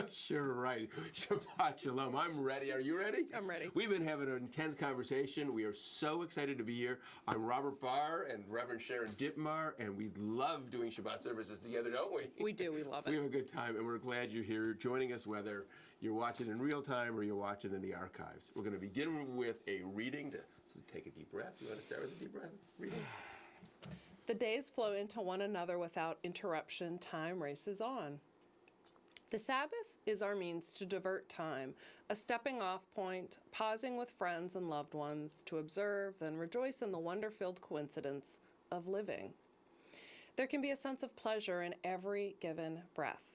Sure, right. Shabbat Shalom. I'm ready. Are you ready? I'm ready. We've been having an intense conversation. We are so excited to be here. I'm Robert Barr and Reverend Sharon Dittmar, and we love doing Shabbat services together, don't we? We do. We love it. We have a good time, and we're glad you're here joining us, whether you're watching in real time or you're watching in the archives. We're going to begin with a reading. So take a deep breath. You want to start with a deep breath? Reading. The days flow into one another without interruption. Time races on. The Sabbath is our means to divert time, a stepping off point, pausing with friends and loved ones to observe, then rejoice in the wonder-filled coincidence of living. There can be a sense of pleasure in every given breath.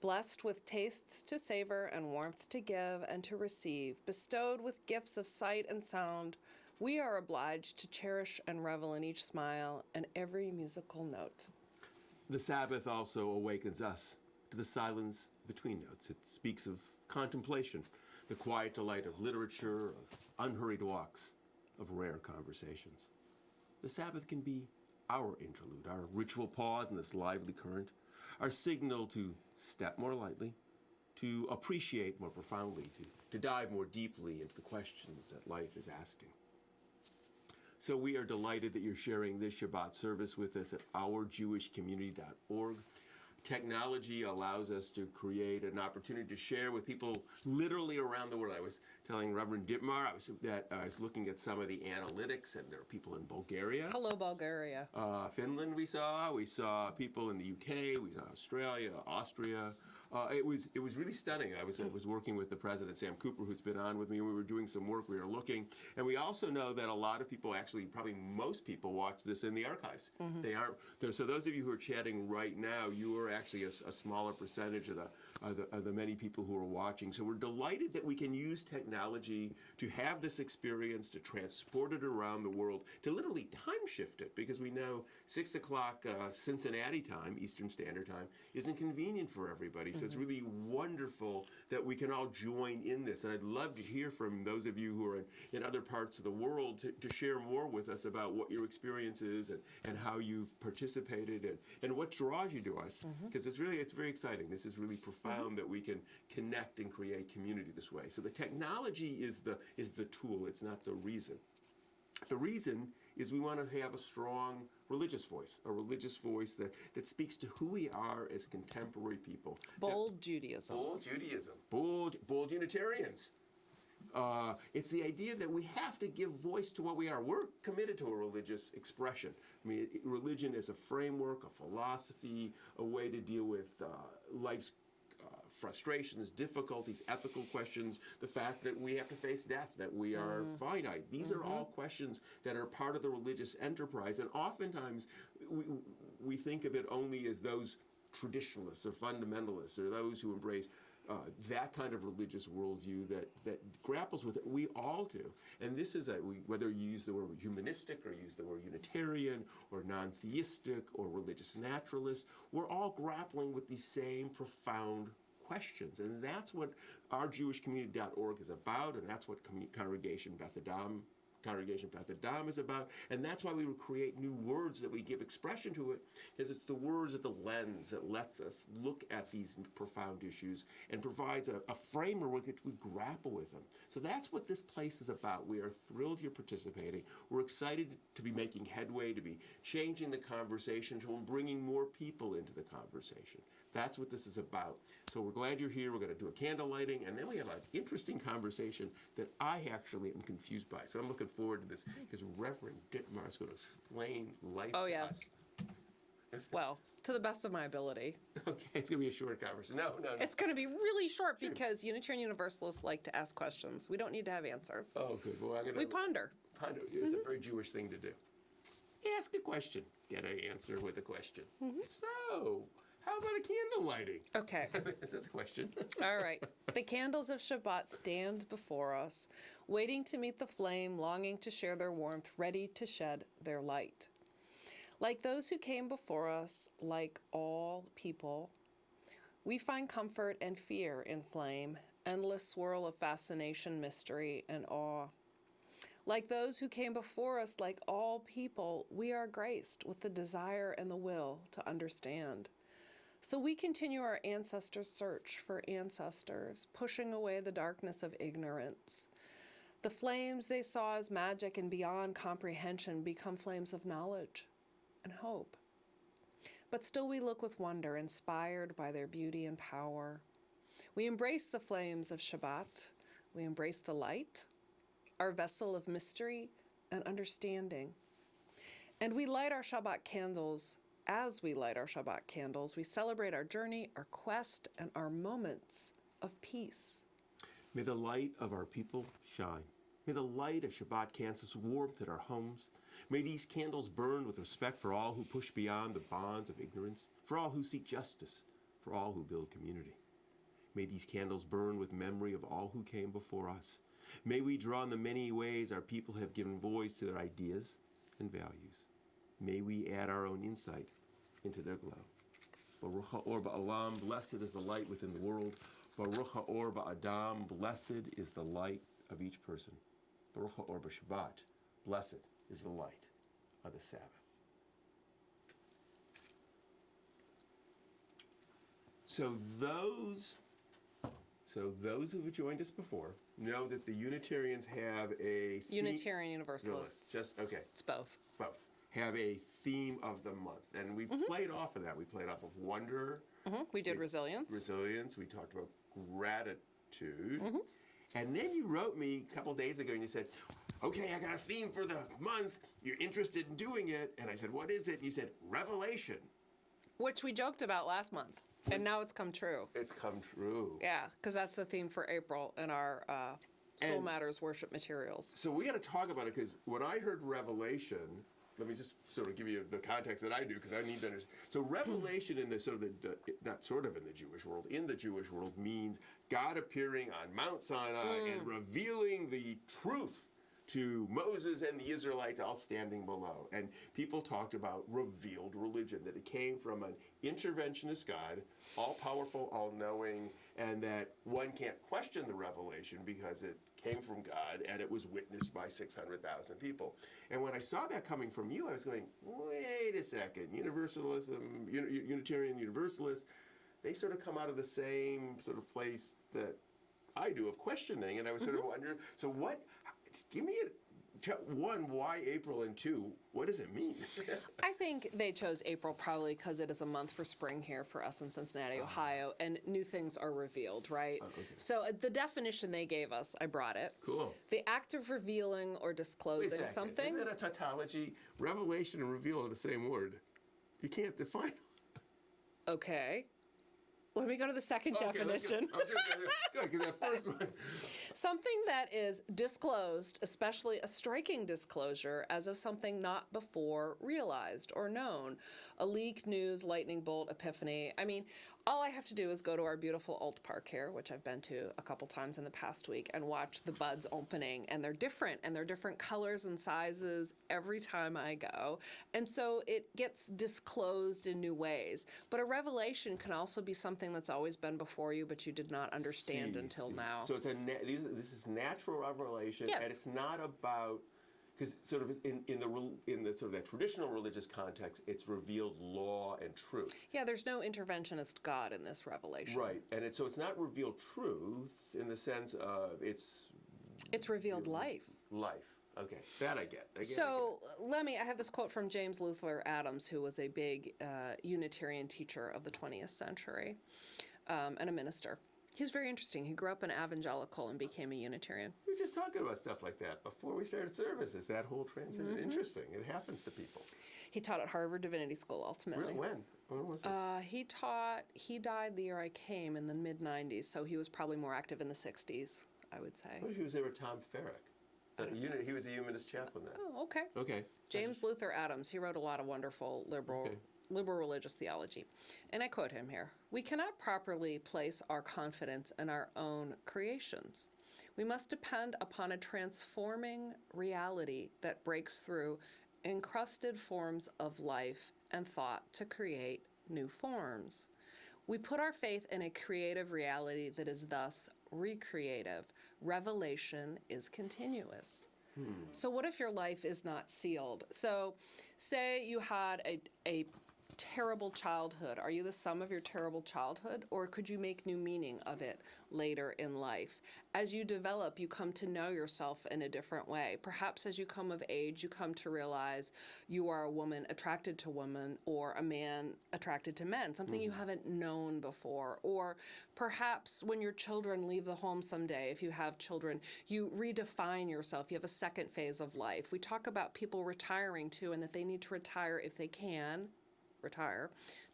Blessed with tastes to savor and warmth to give and to receive, bestowed with gifts of sight and sound, we are obliged to cherish and revel in each smile and every musical note. The Sabbath also awakens us to the silence between notes. It speaks of contemplation, the quiet delight of literature, of unhurried walks, of rare conversations. The Sabbath can be our interlude, our ritual pause in this lively current, our signal to step more lightly, to appreciate more profoundly, to dive more deeply into the questions that life is asking. So we are delighted that you're sharing this Shabbat service with us at ourjewishcommunity.org. Technology allows us to create an opportunity to share with people literally around the world. I was telling Reverend Dittmar that I was looking at some of the analytics, and there are people in Bulgaria. Hello, Bulgaria. Finland we saw people in the UK, we saw Australia, Austria. It was really stunning. I was working with the president, Sam Cooper, who's been on with me. We were doing some work, we were looking, and we also know that a lot of people, actually probably most people, watch this in the archives. Mm-hmm. They aren't there. So those of you who are chatting right now, you are actually a smaller percentage of the many people who are watching. So we're delighted that we can use technology to have this experience, to transport it around the world, to literally time shift it, because we know 6 o'clock Cincinnati time, Eastern Standard Time, isn't convenient for everybody. So it's really wonderful that we can all join in this. And I'd love to hear from those of you who are in other parts of the world to share more with us about what your experience is and how you've participated and what draws you to us. Because it's very exciting. This is really profound that we can connect and create community this way. So the technology is the tool. It's not the reason. The reason is we want to have a strong religious voice that speaks to who we are as contemporary people. Bold Judaism. Bold Unitarians. It's the idea that we have to give voice to what we are. We're committed to a religious expression. I mean, religion is a framework, a philosophy, a way to deal with life's frustrations, difficulties, ethical questions, the fact that we have to face death, that we are finite. These are all questions that are part of the religious enterprise, and oftentimes we think of it only as those traditionalists or fundamentalists or those who embrace that kind of religious worldview that grapples with it. We all do. And this is whether you use the word humanistic or use the word Unitarian or non-theistic or religious naturalist, we're all grappling with these same profound questions. And that's what ourjewishcommunity.org is about, and that's what Congregation Beth Adam is about, and that's why we would create new words that we give expression to it, because it's the words of the lens that lets us look at these profound issues and provides a framework with which we grapple with them. So that's what this place is about. We are thrilled you're participating. We're excited to be making headway, to be changing the conversation, to bringing more people into the conversation. That's what this is about. So we're glad you're here. We're going to do a candle lighting, and then we have an interesting conversation that I actually am confused by. So I'm looking forward to this, because Reverend Dittmar is going to explain life to us. Well, to the best of my ability. Okay, it's going to be a short conversation. No. It's going to be really short because Unitarian Universalists like to ask questions. We don't need to have answers. Oh, good. Well, we ponder. It's a very Jewish thing to do. Ask a question, get an answer with a question. So, how about a candle lighting? Okay. That's a question. All right. The candles of Shabbat stand before us, waiting to meet the flame, longing to share their warmth, ready to shed their light. Like those who came before us, like all people, we find comfort and fear in flame, endless swirl of fascination, mystery, and awe. Like those who came before us, like all people, we are graced with the desire and the will to understand. So we continue our ancestors' search for ancestors, pushing away the darkness of ignorance. The flames they saw as magic and beyond comprehension become flames of knowledge and hope. But still we look with wonder, inspired by their beauty and power. We embrace the flames of Shabbat. We embrace the light, our vessel of mystery and understanding. And we light our Shabbat candles. As we light our Shabbat candles, we celebrate our journey, our quest, and our moments of peace. May the light of our people shine. May the light of Shabbat candles warmth at our homes. May these candles burn with respect for all who push beyond the bonds of ignorance, for all who seek justice, for all who build community. May these candles burn with memory of all who came before us. May we draw on the many ways our people have given voice to their ideas and values. May we add our own insight into their glow. Baruch ha'or ba'alam, blessed is the light within the world. Baruch ha'or ba'adam, blessed is the light of each person. Baruch ha'or b'Shabbat, blessed is the light of the Sabbath. So those who have joined us before know that the Unitarians have a Unitarian Universalists. Just okay. It's both. Both have a theme of the month, and we've played off of that. We played off of wonder. We did resilience. Resilience. We talked about gratitude, and then you wrote me a couple days ago, and you said, "Okay, I got a theme for the month. You're interested in doing it?" And I said, "What is it?" And you said, "Revelation," which we joked about last month. And now it's come true. It's come true. Yeah, because that's the theme for April in our Soul Matters worship materials. So we got to talk about it, because when I heard Revelation, let me just sort of give you the context that I do, because I need to understand. So Revelation in the sort of the not sort of in the Jewish world, in the Jewish world means God appearing on Mount Sinai and revealing the truth to Moses and the Israelites all standing below. And people talked about revealed religion, that it came from an interventionist God, all-powerful, all-knowing, and that one can't question the revelation because it came from God and it was witnessed by 600,000 people. And when I saw that coming from you, I was going, wait a second, Universalism, Unitarian Universalists, they sort of come out of the same sort of place that I do of questioning, and I was sort of wondering, so what, give me one, why April, and two, what does it mean? I think they chose April probably because it is a month for spring here for us in Cincinnati, Ohio, and new things are revealed, right? Okay. So the definition they gave us, I brought it. Cool. The act of revealing or disclosing Wait a second. something. Isn't that a tautology? Revelation and reveal are the same word. You can't define. Okay. Let me go to the second Okay, definition. Good, because that first one. Something that is disclosed, especially a striking disclosure, as of something not before realized or known. A leak, news, lightning bolt, epiphany. I mean, all I have to do is go to our beautiful Alt Park here, which I've been to a couple times in the past week, and watch the buds opening. And they're different colors and sizes every time I go. And so it gets disclosed in new ways. But a revelation can also be something that's always been before you, but you did not understand until now. So it's this is natural revelation, Yes. and it's not about, because sort of in the sort of that traditional religious context, it's revealed law and truth. Yeah, there's no interventionist God in this revelation. Right, and so it's not revealed truth in the sense of it's revealed life. Life. Okay, that I get. I have this quote from James Luther Adams, who was a big Unitarian teacher of the 20th century and a minister. He was very interesting. He grew up an evangelical and became a Unitarian. We were just talking about stuff like that before we started services. That whole transition, interesting. It happens to people. He taught at Harvard Divinity School ultimately. Really? When? When was this? He died the year I came in the mid-90s, so he was probably more active in the 60s, I would say. What if he was there with Tom Farrick? He was a humanist chaplain then. Oh, okay. Okay. James Luther Adams, he wrote a lot of wonderful liberal religious theology. And I quote him here: "We cannot properly place our confidence in our own creations. We must depend upon a transforming reality that breaks through encrusted forms of life and thought to create new forms. We put our faith in a creative reality that is thus recreative. Revelation is continuous." So what if your life is not sealed? So say you had a terrible childhood, are you the sum of your terrible childhood, or could you make new meaning of it later in life? As you develop, you come to know yourself in a different way. Perhaps as you come of age, you come to realize you are a woman attracted to women, or a man attracted to men, something you haven't known before. Or perhaps when your children leave the home someday, if you have children, you redefine yourself. You have a second phase of life. We talk about people retiring too, and that they need to retire if they can retire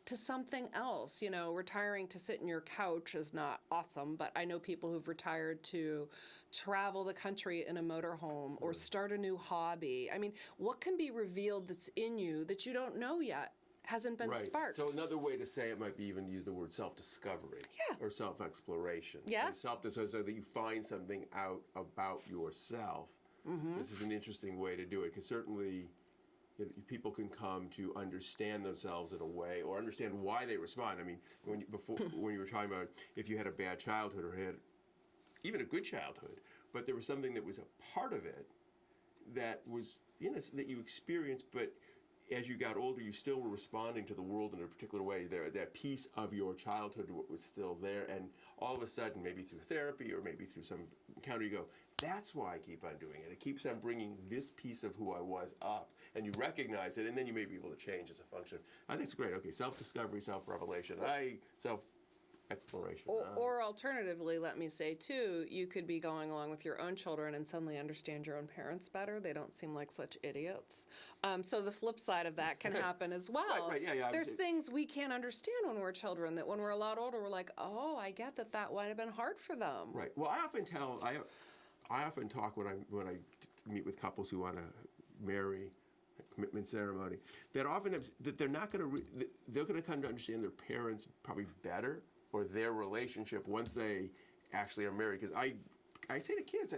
to something else. You know, retiring to sit in your couch is not awesome, but I know people who've retired to travel the country in a motorhome or start a new hobby. I mean, what can be revealed that's in you that you don't know yet? Hasn't been sparked. So another way to say it might be even use the word self-discovery. Or self-exploration. Yes. Self-discovery, so that you find something out about yourself. This is an interesting way to do it, because certainly people can come to understand themselves in a way, or understand why they respond. I mean, when you were talking about if you had a bad childhood or had even a good childhood, but there was something that was a part of it that was, that you experienced, but as you got older, you still were responding to the world in a particular way. That piece of your childhood was still there, and all of a sudden, maybe through therapy or maybe through some encounter, you go, that's why I keep on doing it. It keeps on bringing this piece of who I was up, and you recognize it, and then you may be able to change as a function. I think it's great. Okay, self-discovery, self-revelation, self-exploration. Or alternatively, let me say too, you could be going along with your own children and suddenly understand your own parents better. They don't seem like such idiots. So the flip side of that can happen as well. Right, yeah. There's things we can't understand when we're children that when we're a lot older, we're like, oh, I get that might have been hard for them. Right. Well, I often talk when I meet with couples who want to marry, a commitment ceremony, that often that they're not going to they're going to come to understand their parents probably better, or their relationship, once they actually are married. Because I say to kids,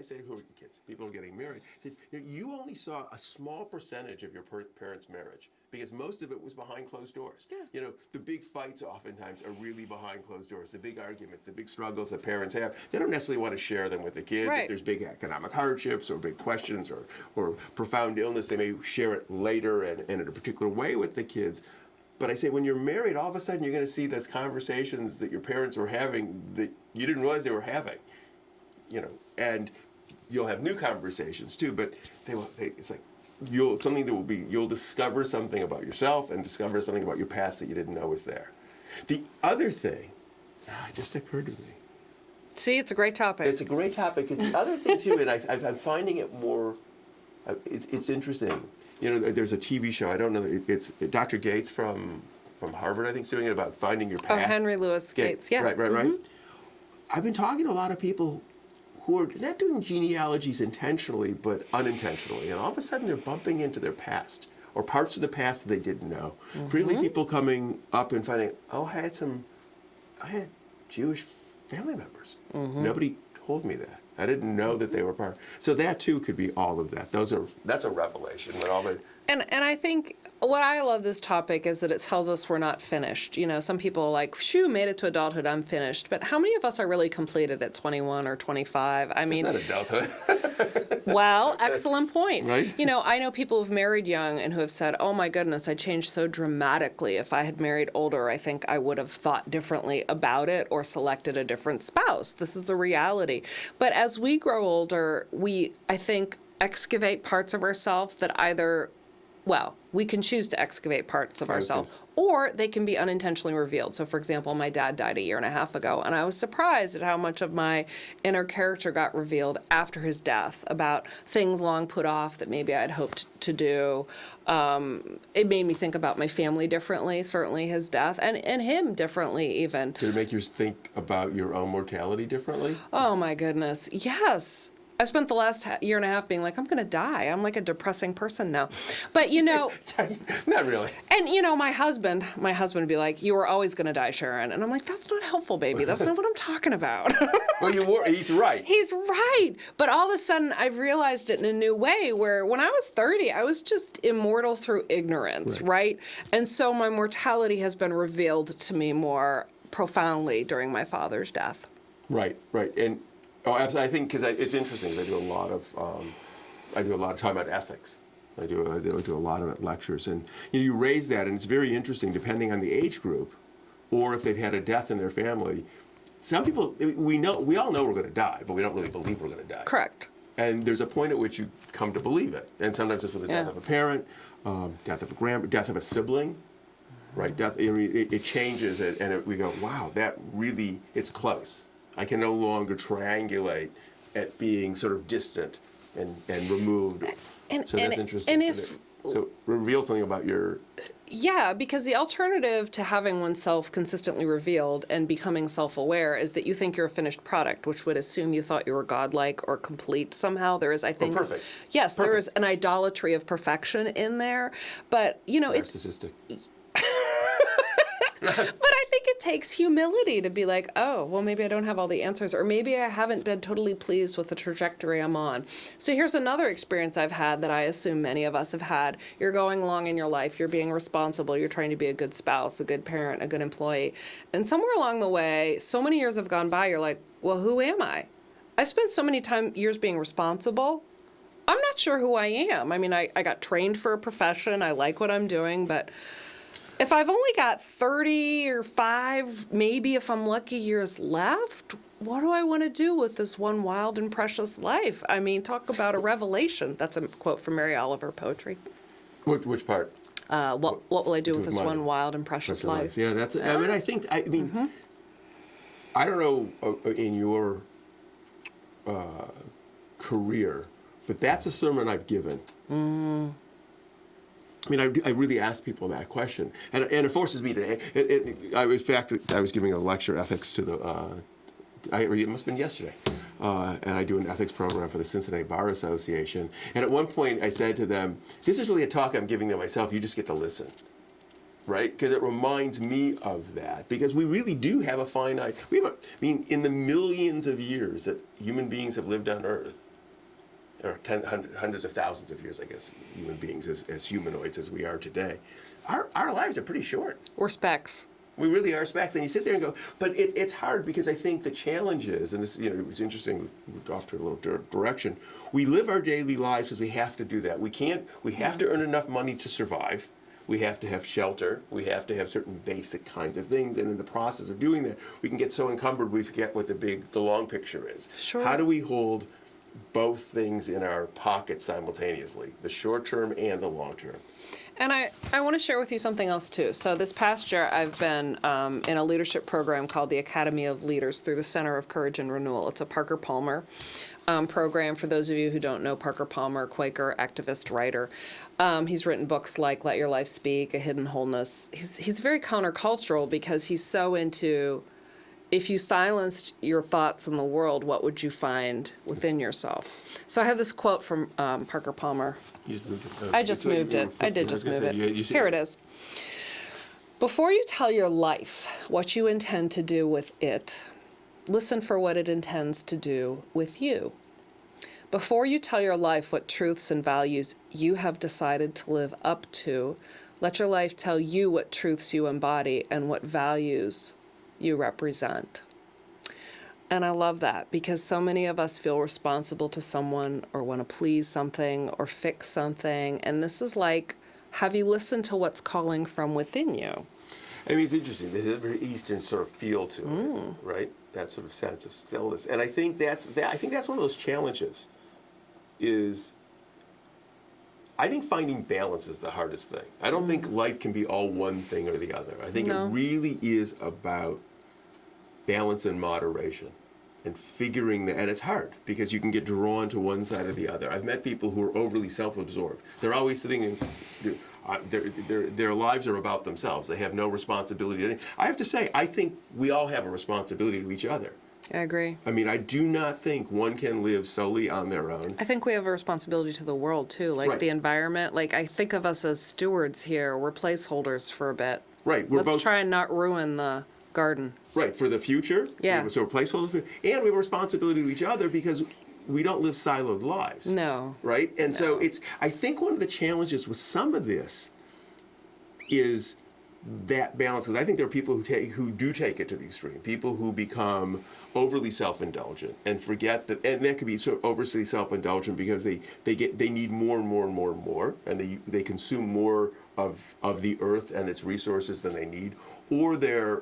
people are getting married, I say, you only saw a small percentage of your parents' marriage, because most of it was behind closed doors. Yeah. The big fights oftentimes are really behind closed doors. The big arguments, the big struggles that parents have, they don't necessarily want to share them with the kids. Right. If there's big economic hardships or big questions or profound illness, they may share it later and in a particular way with the kids. But I say, when you're married, all of a sudden you're going to see those conversations that your parents were having that you didn't realize they were having. And you'll have new conversations too. But it's like you'll discover something about yourself and discover something about your past that you didn't know was there. The other thing, it just occurred to me. See, it's a great topic. It's a great topic. Because the other thing too, and I'm finding it more. It's interesting. There's a TV show. I don't know. It's Dr. Gates from Harvard, I think, is doing it about finding your path. Oh, Henry Louis Gates. Yeah. Right. I've been talking to a lot of people who are not doing genealogies intentionally, but unintentionally, and all of a sudden they're bumping into their past or parts of the past that they didn't know. Really, people coming up and finding, I had Jewish family members. Nobody told me that. I didn't know that they were part. So that too could be all of that. That's a revelation. And I think what I love this topic is that it tells us we're not finished. Some people are like, shoo, made it to adulthood, I'm finished. But how many of us are really completed at 21 or 25? I mean, it's not adulthood. Well, excellent point. Right? I know people who've married young and who have said, oh my goodness, I changed so dramatically. If I had married older, I think I would have thought differently about it or selected a different spouse. This is a reality. But as we grow older, I think, excavate parts of ourselves that we can choose to excavate parts of ourselves, or they can be unintentionally revealed. So, for example, my dad died a year and a half ago, and I was surprised at how much of my inner character got revealed after his death, about things long put off that maybe I'd hoped to do. It made me think about my family differently, certainly his death, and him differently even. Did it make you think about your own mortality differently? Oh, my goodness. Yes. I spent the last year and a half being like, I'm going to die. I'm like a depressing person now. But, Not really. And, my husband would be like, you were always going to die, Sharon. And I'm like, that's not helpful, baby. That's not what I'm talking about. Well, he's right. He's right. But all of a sudden, I've realized it in a new way, where when I was 30, I was just immortal through ignorance, right? And so my mortality has been revealed to me more profoundly during my father's death. Right. And I think, because it's interesting, because I do a lot of time about ethics. I do a lot of lectures, and you raise that, and it's very interesting depending on the age group, or if they've had a death in their family. Some people, we all know we're going to die, but we don't really believe we're going to die. Correct. And there's a point at which you come to believe it, and sometimes it's with the death of a parent, death of a death of a sibling, right? Death. It changes it, and we go, wow, that really, it's close. I can no longer triangulate at being sort of distant and removed. So that's interesting. So reveal something about your... Yeah, because the alternative to having oneself consistently revealed and becoming self-aware is that you think you're a finished product, which would assume you thought you were godlike or complete somehow. There is, I think... perfect. Yes, Perfect. there is an idolatry of perfection in there, but, Narcissistic. But I think it takes humility to be like, oh, well, maybe I don't have all the answers, or maybe I haven't been totally pleased with the trajectory I'm on. So here's another experience I've had that I assume many of us have had. You're going along in your life, you're being responsible, you're trying to be a good spouse, a good parent, a good employee. And somewhere along the way, so many years have gone by, you're like, well, who am I? I've spent so many years being responsible. I'm not sure who I am. I mean, I got trained for a profession, I like what I'm doing, but... if I've only got 30 or 5, maybe if I'm lucky, years left, what do I want to do with this one wild and precious life? I mean, talk about a revelation. That's a quote from Mary Oliver poetry. Which part? What will I do with this one wild and precious life? Yeah, that's. I mean, I don't know in your career, but that's a sermon I've given. I mean, I really ask people that question, and it forces me to. I was giving a lecture, ethics, to the. It must have been yesterday, and I do an ethics program for the Cincinnati Bar Association. And at one point, I said to them, "This is really a talk I'm giving to myself. You just get to listen." Right? Because it reminds me of that. Because we really do have a finite. In the millions of years that human beings have lived on Earth, or hundreds of thousands of years, I guess, human beings as humanoids as we are today, our lives are pretty short. We're specks. We really are specks. And you sit there and go, but it's hard because I think the challenge is, and this, it was interesting, we moved off to a little direction. We live our daily lives because we have to do that. We have to earn enough money to survive. We have to have shelter. We have to have certain basic kinds of things. And in the process of doing that, we can get so encumbered we forget what the long picture is. Sure. How do we hold both things in our pocket simultaneously, the short term and the long term? And I want to share with you something else too. So this past year, I've been in a leadership program called the Academy of Leaders through the Center of Courage and Renewal. It's a Parker Palmer program. For those of you who don't know, Parker Palmer, Quaker, activist, writer. He's written books like Let Your Life Speak, A Hidden Wholeness. He's very countercultural because he's so into, if you silenced your thoughts in the world, what would you find within yourself? So I have this quote from Parker Palmer. I just moved it. I did just move it. Here it is. Before you tell your life what you intend to do with it, listen for what it intends to do with you. Before you tell your life what truths and values you have decided to live up to, let your life tell you what truths you embody and what values you represent. And I love that because so many of us feel responsible to someone or want to please something or fix something. And this is like, have you listened to what's calling from within you? I mean, it's interesting. There's a very Eastern sort of feel to it, right? That sort of sense of stillness. And I think that's one of those challenges is, I think finding balance is the hardest thing. I don't think life can be all one thing or the other. I think it really is about balance and moderation and figuring that. And it's hard because you can get drawn to one side or the other. I've met people who are overly self-absorbed. They're always sitting in, their lives are about themselves. They have no responsibility. I have to say, I think we all have a responsibility to each other. I agree. I mean, I do not think one can live solely on their own. I think we have a responsibility to the world too, like the environment. Like I think of us as stewards here. We're placeholders for a bit. Right. Let's try and not ruin the garden. Right, for the future. Yeah. So we're placeholders. And we have a responsibility to each other because we don't live siloed lives. No. Right? And so I think one of the challenges with some of this is that balance, because I think there are people who do take it to the extreme. People who become overly self-indulgent and forget that, and that could be sort of overly self-indulgent because they need more and more and more and more, and they consume more of the earth and its resources than they need, or they're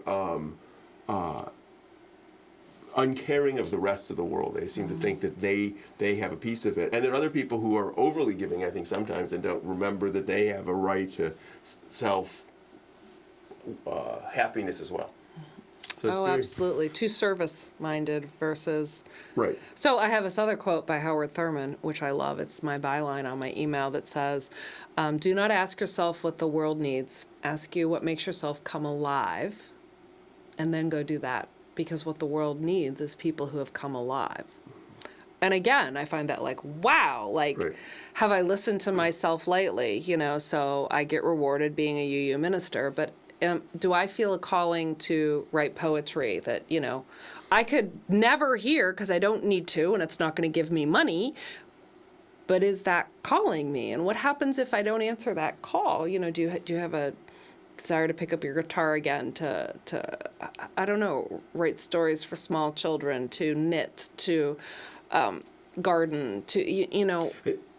uncaring of the rest of the world. They seem to think that they have a piece of it. And there are other people who are overly giving, I think, sometimes, and don't remember that they have a right to self happiness as well. So it's Absolutely. Too service-minded versus... Right. So I have this other quote by Howard Thurman, which I love. It's my byline on my email that says, do not ask yourself what the world needs. Ask you what makes yourself come alive, and then go do that. Because what the world needs is people who have come alive. And again, I find that like, wow, like, Right. have I listened to myself lately? You know, so I get rewarded being a UU minister, but do I feel a calling to write poetry that, you know, I could never hear because I don't need to, and it's not going to give me money, but is that calling me? And what happens if I don't answer that call? You know, do you have a desire to pick up your guitar again, to I don't know, write stories for small children, to knit, to garden, to, you know,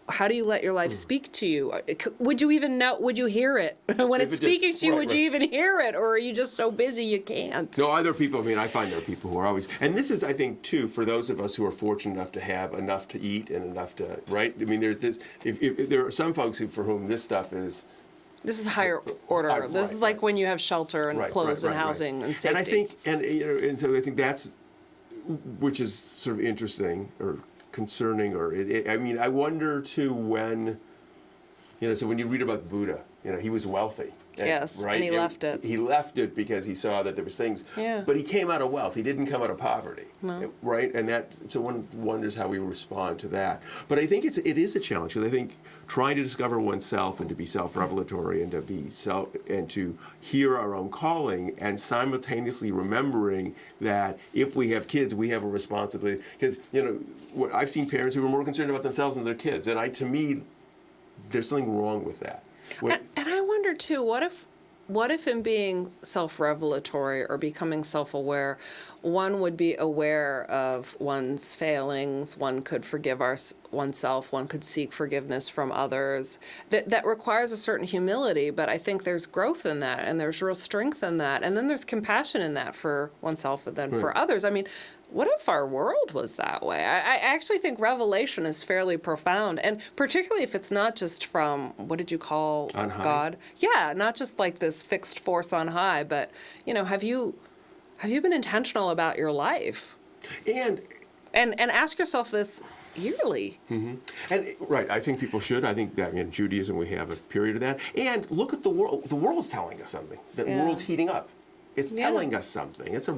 how do you let your life speak to you? Would you even know, would you hear it? When it's speaking to you, would you even hear it? Or are you just so busy you can't? No, other people, I mean, I find there are people who are always, and this is, I think, too, for those of us who are fortunate enough to have enough to eat and enough to, right? I mean, there's this, if there are some folks for whom this stuff is, this is higher order. This is like when you have shelter and clothes and housing and safety. And I think, and you know, and so I think that's, which is sort of interesting or concerning, or I mean, I wonder too when, you know, so when you read about Buddha, you know, he was wealthy. Yes, right? and he left it. He left it because he saw that there was things. Yeah. But he came out of wealth. He didn't come out of poverty. No. Right? And that, so one wonders how we respond to that. But I think it is a challenge, because I think trying to discover oneself and to be self-revelatory and to be and to hear our own calling, and simultaneously remembering that if we have kids, we have a responsibility. Because, you know, I've seen parents who are more concerned about themselves than their kids. And to me, there's something wrong with that. And I wonder too, what if in being self-revelatory or becoming self-aware, one would be aware of one's failings, one could forgive oneself, one could seek forgiveness from others. That requires a certain humility, but I think there's growth in that, and there's real strength in that, and then there's compassion in that for oneself and then for others. I mean, what if our world was that way? I actually think revelation is fairly profound, and particularly if it's not just from, what did you call on high? God? Yeah, not just like this fixed force on high, but, you know, have you been intentional about your life? And ask yourself this yearly. Mm-hmm. And right, I think people should. I think that in Judaism we have a period of that. And look at the world. The world's telling us something. The world's heating up. It's telling us something. It's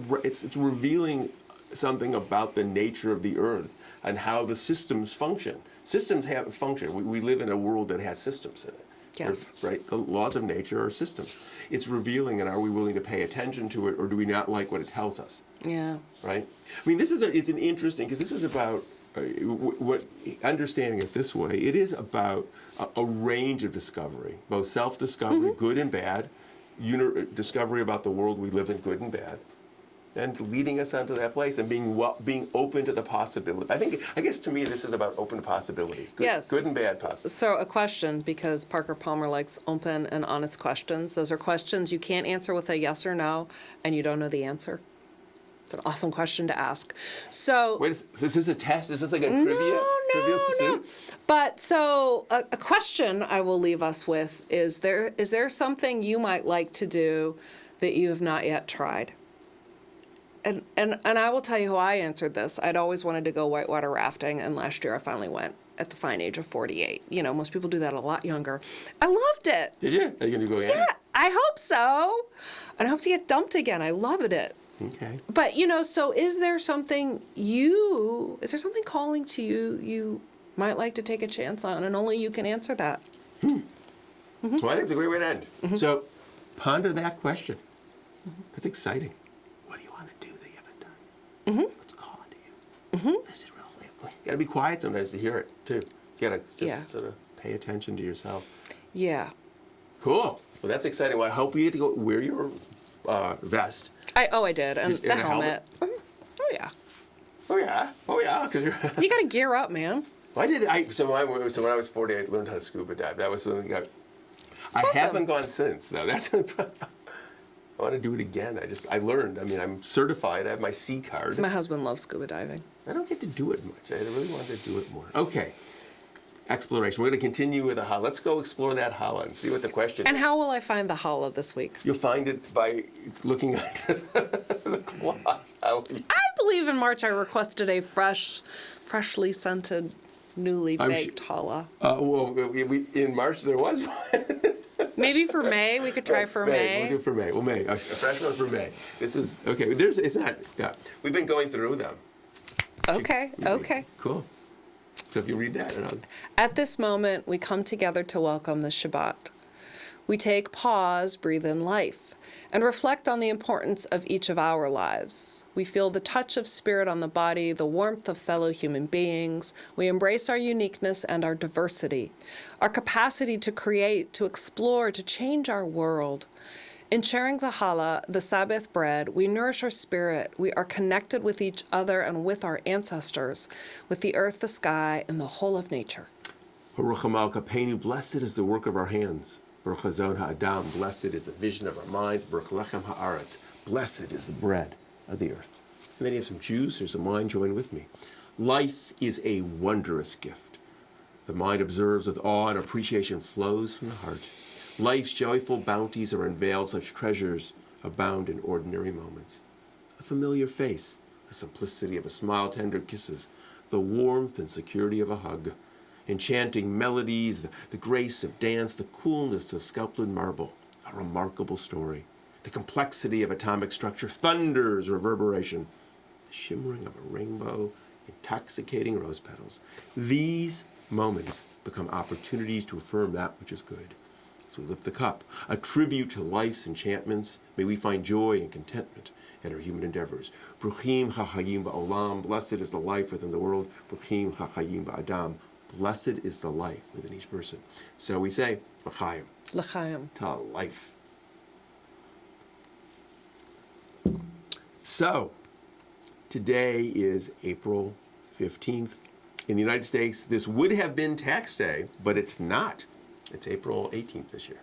revealing something about the nature of the earth and how the systems function. Systems have a function. We live in a world that has systems in it. Yes. Right? The laws of nature are systems. It's revealing, and are we willing to pay attention to it, or do we not like what it tells us? Yeah. Right? I mean, it's an interesting, because this is about, what understanding it this way, it is about a range of discovery, both self-discovery, good and bad, discovery about the world we live in, good and bad, and leading us onto that place, and being open to the possibility. I guess to me this is about open possibilities. Good and bad possibilities. So a question, because Parker Palmer likes open and honest questions. Those are questions you can't answer with a yes or no, and you don't know the answer. It's an awesome question to ask. So wait, is this a test? Is this like a trivial pursuit? No. But so a question I will leave us with is there something you might like to do that you have not yet tried? And I will tell you how I answered this. I'd always wanted to go whitewater rafting, and last year I finally went at the fine age of 48. You know, most people do that a lot younger. I loved it. Did you? Are you going to go again? Yeah, I hope so. And I hope to get dumped again. I loved it. Okay. But, you know, so is there something calling to you might like to take a chance on, and only you can answer that? Well, I think it's a great way to end. So ponder that question. That's exciting. What's calling to you? Listen real quick. You gotta be quiet sometimes to hear it too. You gotta just sort of pay attention to yourself. Yeah. Cool. Well, that's exciting. Well, I hope you get to go wear your vest. I did, and the and a helmet. helmet? Oh yeah. Oh yeah, because you're. You gotta gear up, man. So when I was 40, I learned how to scuba dive. That was something I awesome. haven't gone since though. That's I want to do it again. I learned. I mean, I'm certified. I have my C card. My husband loves scuba diving. I don't get to do it much. I really wanted to do it more. Okay. Exploration. We're going to continue with the challah. Let's go explore that challah and see what the question And is. how will I find the challah this week? You'll find it by looking under the cloth. I believe in March I requested a freshly scented, newly baked challah. Well, in March there was one. Maybe for May, we could try for May. We'll do it for May. Well, May. A fresh one for May. This is, okay. It's not, yeah. We've been going through them. Okay. Cool. So if you read that. At this moment, we come together to welcome the Shabbat. We take pause, breathe in life, and reflect on the importance of each of our lives. We feel the touch of spirit on the body, the warmth of fellow human beings. We embrace our uniqueness and our diversity, our capacity to create, to explore, to change our world. In sharing the challah, the Sabbath bread, we nourish our spirit. We are connected with each other and with our ancestors, with the earth, the sky, and the whole of nature. Baruch Hamalka Peinu, blessed is the work of our hands. Baruch Hazon Ha'adam, blessed is the vision of our minds. Baruch Lechem Ha'aretz, blessed is the bread of the earth. And then you have some juice, there's some wine, join with me. Life is a wondrous gift. The mind observes with awe and appreciation flows from the heart. Life's joyful bounties are unveiled, such treasures abound in ordinary moments. A familiar face, the simplicity of a smile, tender kisses, the warmth and security of a hug, enchanting melodies, the grace of dance, the coolness of sculpted marble, a remarkable story, the complexity of atomic structure, thunder's reverberation, the shimmering of a rainbow, intoxicating rose petals. These moments become opportunities to affirm that which is good. So we lift the cup, a tribute to life's enchantments. May we find joy and contentment in our human endeavors. Bruchim ha'chayim ba'olam, blessed is the life within the world. Bruchim ha'chayim ba'adam, blessed is the life within each person. So we say, l'chaim. L'chaim. To life. So, today is April 15th. In the United States, this would have been tax day, but it's not. It's April 18th this year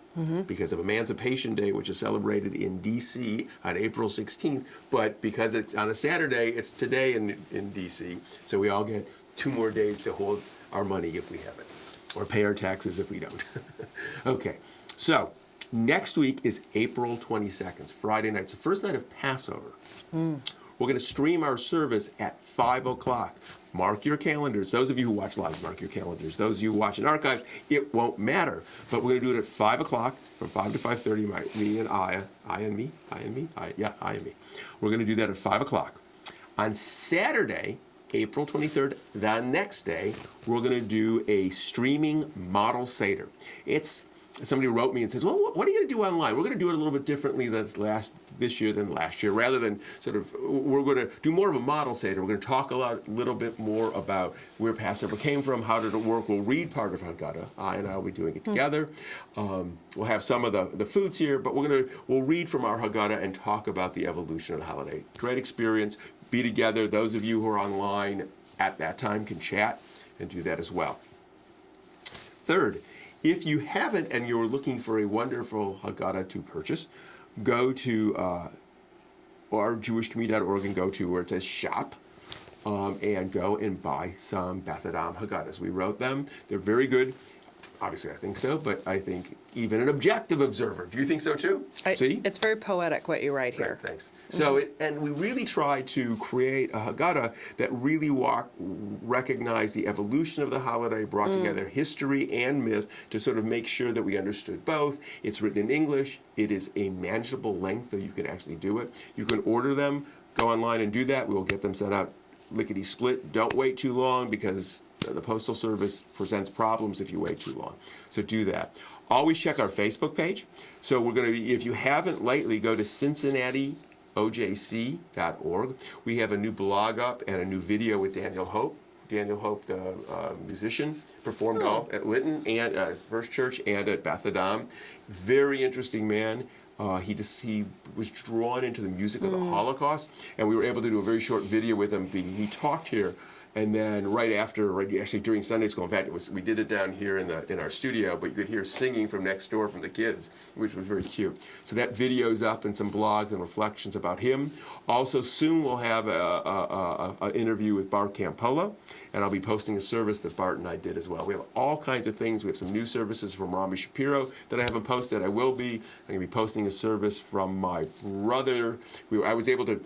because of Emancipation Day, which is celebrated in D.C. on April 16th. But because it's on a Saturday, it's today in D.C. So we all get 2 more days to hold our money if we have it, or pay our taxes if we don't. Okay, so next week is April 22nd, it's Friday night. It's the first night of Passover. We're going to stream our service at 5 o'clock. Mark your calendars. Those of you who watch live, mark your calendars. Those of you who watch in archives, it won't matter. But we're going to do it at 5 o'clock, from 5 to 5:30, me and I and me. We're going to do that at 5 o'clock. On Saturday, April 23rd, the next day, we're going to do a streaming model Seder. Somebody wrote me and says, well, what are you going to do online? We're going to do it a little bit differently this year than last year. Rather than we're going to do more of a model Seder. We're going to talk a little bit more about where Passover came from, how did it work. We'll read part of Haggadah. I and I will be doing it together. We'll have some of the foods here, but we'll read from our Haggadah and talk about the evolution of the holiday. Great experience. Be together. Those of you who are online at that time can chat and do that as well. Third, if you haven't and you're looking for a wonderful Haggadah to purchase, go to our jewishcommunity.org and go to where it says shop and go and buy some Beth Adam Haggadahs. We wrote them. They're very good. Obviously, I think so, but I think even an objective observer. Do you think so too? See? It's very poetic what you write here. Great, thanks. So, and we really try to create a Haggadah that really recognize the evolution of the holiday, brought together history and myth to sort of make sure that we understood both. It's written in English. It is a manageable length, so you can actually do it. You can order them, go online and do that. We will get them sent out lickety-split. Don't wait too long because the Postal Service presents problems if you wait too long. So do that. Always check our Facebook page. So if you haven't lately, go to CincinnatiOJC.org. We have a new blog up and a new video with Daniel Hope Daniel Hope, the musician, performed all at Lytton and First Church and at Beth Adam. Very interesting man. He was drawn into the music of the Holocaust, and we were able to do a very short video with him. He talked here, and then actually during Sunday school, in fact, we did it down here in our studio, but you could hear singing from next door from the kids, which was very cute. So that video's up and some blogs and reflections about him. Also, soon we'll have an interview with Bart Campola, and I'll be posting a service that Bart and I did as well. We have all kinds of things. We have some new services from Rami Shapiro that I haven't posted. I'm going to be posting a service from my brother. I was able to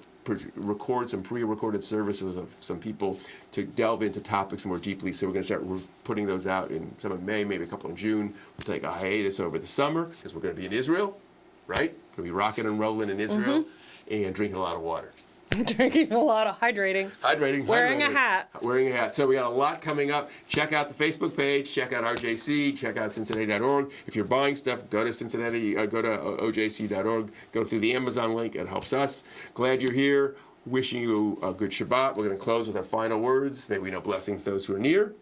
record some pre-recorded services of some people to delve into topics more deeply. So we're going to start putting those out in some of May, maybe a couple in June. We'll take a hiatus over the summer because we're going to be in Israel, right? We'll be rocking and rolling in Israel and drinking a lot of water. Drinking a lot of hydrating. Wearing a hat. Wearing a hat. So we got a lot coming up. Check out the Facebook page. Check out RJC. Check out Cincinnati.org. If you're buying stuff, go to Cincinnati. Go to OJC.org. Go through the Amazon link. It helps us. Glad you're here. Wishing you a good Shabbat. We're going to close with our final words. May we know blessings those who are near.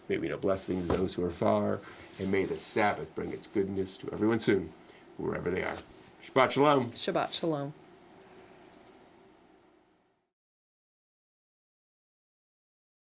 May we know blessings those who are far. And may the Sabbath bring its goodness to everyone soon, wherever they are. Shabbat Shalom. Shabbat Shalom.